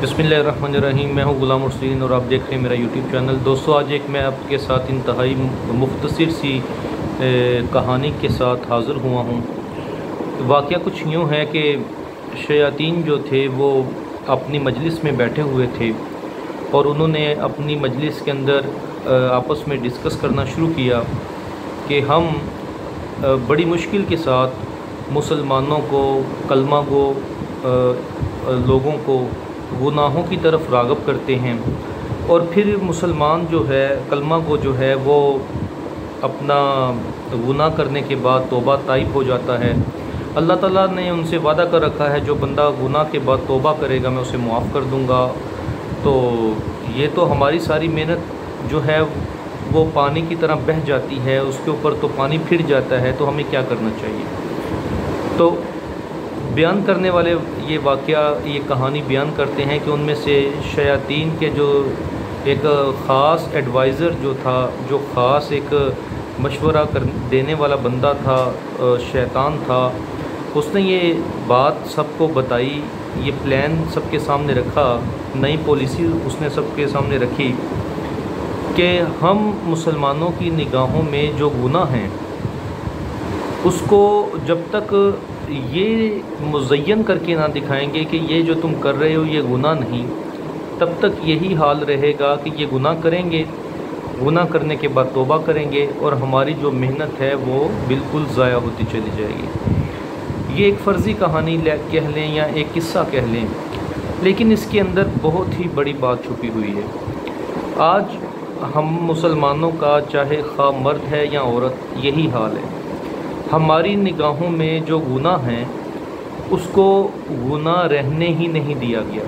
बिस्मिल्लाहिर्रहमानिर्रहीम। मैं हूं गुलाम मुर्सलीन और आप देख रहे हैं मेरा यूट्यूब चैनल। दोस्तों, आज एक मैं आपके साथ इंतहाई मुख्तसर सी कहानी के साथ हाज़िर हुआ हूं। वाक़या कुछ यूँ है कि शयातीन जो थे वो अपनी मजलिस में बैठे हुए थे और उन्होंने अपनी मजलिस के अंदर आपस में डिस्कस करना शुरू किया कि हम बड़ी मुश्किल के साथ मुसलमानों को, कलमा गो लोगों को गुनाहों की तरफ राग़ब करते हैं और फिर मुसलमान जो है, कलमा गो जो है, वो अपना गुनाह करने के बाद तौबा ताइब हो जाता है। अल्लाह ताला ने उनसे वादा कर रखा है, जो बंदा गुनाह के बाद तौबा करेगा मैं उसे मुआफ़ कर दूंगा। तो ये तो हमारी सारी मेहनत जो है वो पानी की तरह बह जाती है, उसके ऊपर तो पानी फिर जाता है। तो हमें क्या करना चाहिए? तो बयान करने वाले ये वाक़या, ये कहानी बयान करते हैं कि उनमें से शयातीन के जो एक ख़ास एडवाइज़र जो था, जो ख़ास एक मशवरा देने वाला बंदा था, शैतान था, उसने ये बात सबको बताई, ये प्लान सबके सामने रखा, नई पॉलिसी उसने सबके सामने रखी कि हम मुसलमानों की निगाहों में जो गुनाह हैं उसको जब तक ये मुज़य्यन करके ना दिखाएंगे कि ये जो तुम कर रहे हो ये गुनाह नहीं, तब तक यही हाल रहेगा कि ये गुनाह करेंगे, गुनाह करने के बाद तौबा करेंगे और हमारी जो मेहनत है वो बिल्कुल ज़ाया होती चली जाएगी। ये एक फ़र्ज़ी कहानी कह लें या एक किस्सा कह लें, लेकिन इसके अंदर बहुत ही बड़ी बात छुपी हुई है। आज हम मुसलमानों का, चाहे खा मर्द है या औरत, यही हाल है। हमारी निगाहों में जो गुनाह हैं उसको गुनाह रहने ही नहीं दिया गया।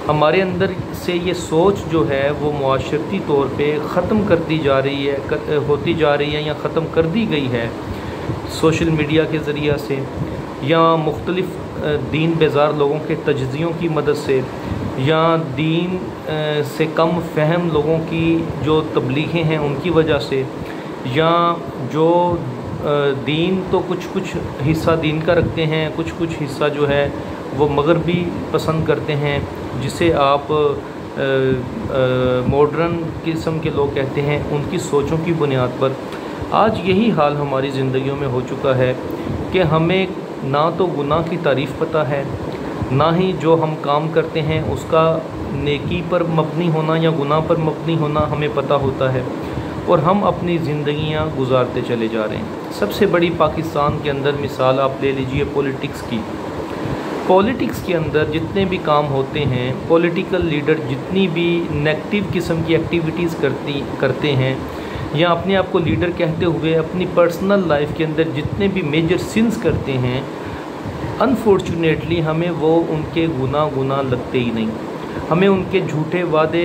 हमारे अंदर से ये सोच जो है वो मुआशरती तौर पे ख़त्म कर दी जा रही है, होती जा रही है या ख़त्म कर दी गई है सोशल मीडिया के ज़रिए से या मुख्तलिफ़ दीन बेजार लोगों के तजज़ियों की मदद से या दीन से कम फ़हम लोगों की जो तबलीगें हैं उनकी वजह से, या जो दीन तो कुछ हिस्सा दीन का रखते हैं, कुछ हिस्सा जो है वो मगरबी पसंद करते हैं, जिसे आप मॉडर्न किस्म के लोग कहते हैं, उनकी सोचों की बुनियाद पर आज यही हाल हमारी ज़िंदगियों में हो चुका है कि हमें ना तो गुनाह की तारीफ़ पता है, ना ही जो हम काम करते हैं उसका नेकी पर मबनी होना या गुनाह पर मबनी होना हमें पता होता है, और हम अपनी ज़िंदगियां गुजारते चले जा रहे हैं। सबसे बड़ी पाकिस्तान के अंदर मिसाल आप ले लीजिए पॉलिटिक्स की। पॉलिटिक्स के अंदर जितने भी काम होते हैं, पॉलिटिकल लीडर जितनी भी नेगेटिव किस्म की एक्टिविटीज़ करते हैं या अपने आप को लीडर कहते हुए अपनी पर्सनल लाइफ के अंदर जितने भी मेजर सिंस करते हैं, अनफॉर्चुनेटली हमें वो उनके गुनाह लगते ही नहीं। हमें उनके झूठे वादे,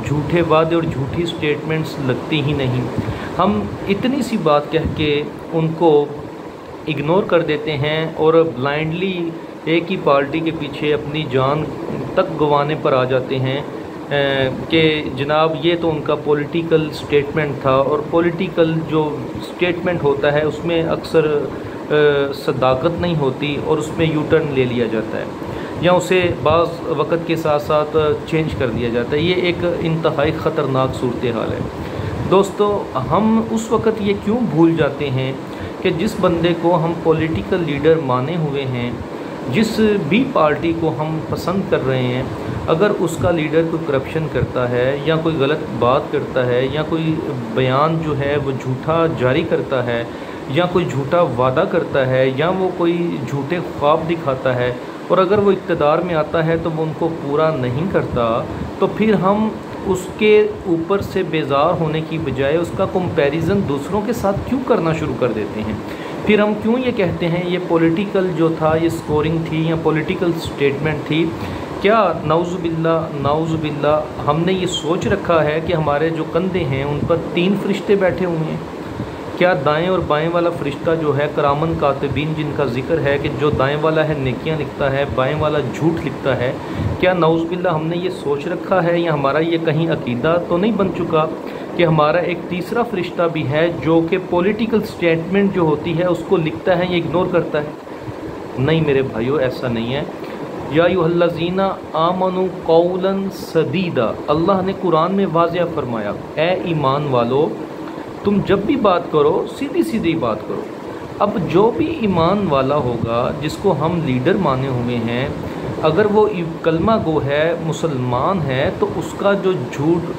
झूठे वादे और झूठी स्टेटमेंट्स लगती ही नहीं। हम इतनी सी बात कह के उनको इग्नोर कर देते हैं और ब्लाइंडली एक ही पार्टी के पीछे अपनी जान तक गंवाने पर आ जाते हैं कि जनाब ये तो उनका पॉलिटिकल स्टेटमेंट था। और पॉलिटिकल जो स्टेटमेंट होता है उसमें अक्सर सदाकत नहीं होती और उसमें यू टर्न ले लिया जाता है या उसे बाज़ वक़्त के साथ साथ चेंज कर दिया जाता है। ये एक इंतहाई ख़तरनाक सूरत हाल है। दोस्तों, हम उस वक़्त ये क्यों भूल जाते हैं कि जिस बंदे को हम पॉलिटिकल लीडर माने हुए हैं, जिस भी पार्टी को हम पसंद कर रहे हैं, अगर उसका लीडर कोई करप्शन करता है या कोई गलत बात करता है या कोई बयान जो है वो झूठा जारी करता है या कोई झूठा वादा करता है या वो कोई झूठे ख्वाब दिखाता है और अगर वो इक़्तिदार में आता है तो वो उनको पूरा नहीं करता, तो फिर हम उसके ऊपर से बेजार होने की बजाय उसका कंपैरिजन दूसरों के साथ क्यों करना शुरू कर देते हैं? फिर हम क्यों ये कहते हैं ये पॉलिटिकल जो था, ये स्कोरिंग थी या पॉलिटिकल स्टेटमेंट थी? क्या नाउज़ुबिल्ला हमने ये सोच रखा है कि हमारे जो कंधे हैं उन पर 3 फरिश्ते बैठे हुए हैं? क्या दाएं और बाएं वाला फ़रिश्ता जो है, करामन कातिबीन जिनका ज़िक्र है कि जो दाएं वाला है नेकियां लिखता है, बाएं वाला झूठ लिखता है, क्या नाउज़ुबिल्ला हमने ये सोच रखा है या हमारा ये कहीं अकीदा तो नहीं बन चुका कि हमारा एक तीसरा फ़रिश्ता भी है जो कि पॉलिटिकल स्टेटमेंट जो होती है उसको लिखता है या इग्नोर करता है? नहीं मेरे भाइयों, ऐसा नहीं है। یا ایھا آمنوا قولا سدیدا، اللہ نے قرآن میں واضح فرمایا اے ایمان والو تم جب بھی بات کرو سیدھی سیدھی بات کرو۔ اب جو بھی ایمان والا ہوگا جس کو ہم لیڈر مانے ہوئے ہیں، اگر وہ کلمہ گو ہے، مسلمان ہے، تو اس کا جو جھوٹ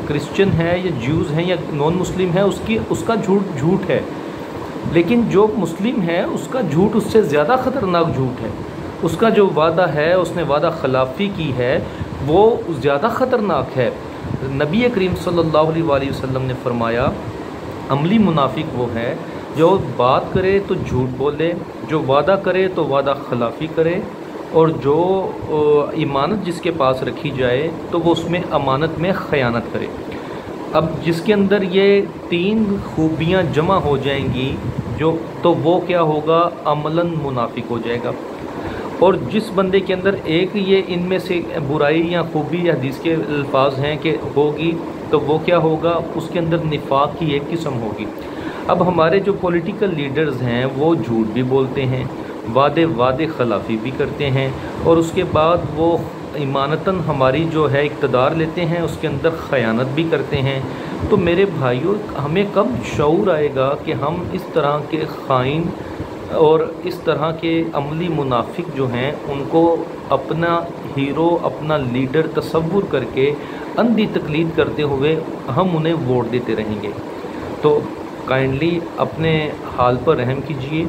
کرسچن ہے یا جیوز ہیں یا نان مسلم ہے اس کا جھوٹ ہے، لیکن جو مسلم ہے اس کا جھوٹ اس سے زیادہ خطرناک جھوٹ ہے۔ اس کا جو وعدہ ہے، اس نے وعدہ خلافی کی ہے، وہ زیادہ خطرناک ہے۔ نبی کریم صلی اللہ علیہ وآلہ وسلم نے فرمایا عملی منافق وہ ہے جو بات کرے تو جھوٹ بولے، جو وعدہ کرے تو وعدہ خلافی کرے، اور جو امانت جس کے پاس رکھی جائے تو وہ اس میں امانت میں خیانت کرے۔ اب جس کے اندر یہ 3 خوبیاں جمع ہو جائیں گی تو وہ کیا ہوگا؟ عملاً منافق ہو جائے گا۔ اور جس بندے کے اندر ایک یہ ان میں سے برائی یا خوبی یا حدیث کے الفاظ ہیں کہ ہوگی تو وہ کیا ہوگا؟ اس کے اندر نفاق کی ایک قسم ہوگی۔ اب ہمارے جو پولیٹیکل لیڈرز ہیں وہ جھوٹ بھی بولتے ہیں، وعدے خلافی بھی کرتے ہیں، اور اس کے بعد وہ ایمانتاً ہماری جو ہے اقتدار لیتے ہیں، اس کے اندر خیانت بھی کرتے ہیں۔ تو میرے بھائیوں، ہمیں کب شعور آئے گا کہ ہم اس طرح کے خائن اور اس طرح کے عملی منافق جو ہیں ان کو اپنا ہیرو، اپنا لیڈر تصور کر کے اندھی تقلید کرتے ہوئے ہم انہیں ووٹ دیتے رہیں گے؟ تو کائنڈلی اپنے حال پر رحم کیجئے،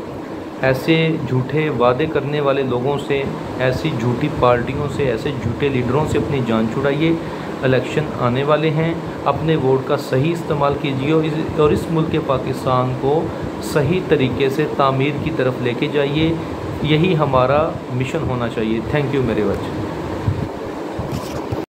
ایسے جھوٹے وعدے کرنے والے لوگوں سے، ایسی جھوٹی پارٹیوں سے، ایسے جھوٹے لیڈروں سے اپنی جان چھڑائیے۔ الیکشن آنے والے ہیں، اپنے ووٹ کا صحیح استعمال کیجیے اور اس ملک پاکستان کو صحیح طریقے سے تعمیر کی طرف لے کے جائیے۔ یہی ہمارا مشن ہونا چاہیے۔ تھینک یو میرے بچے۔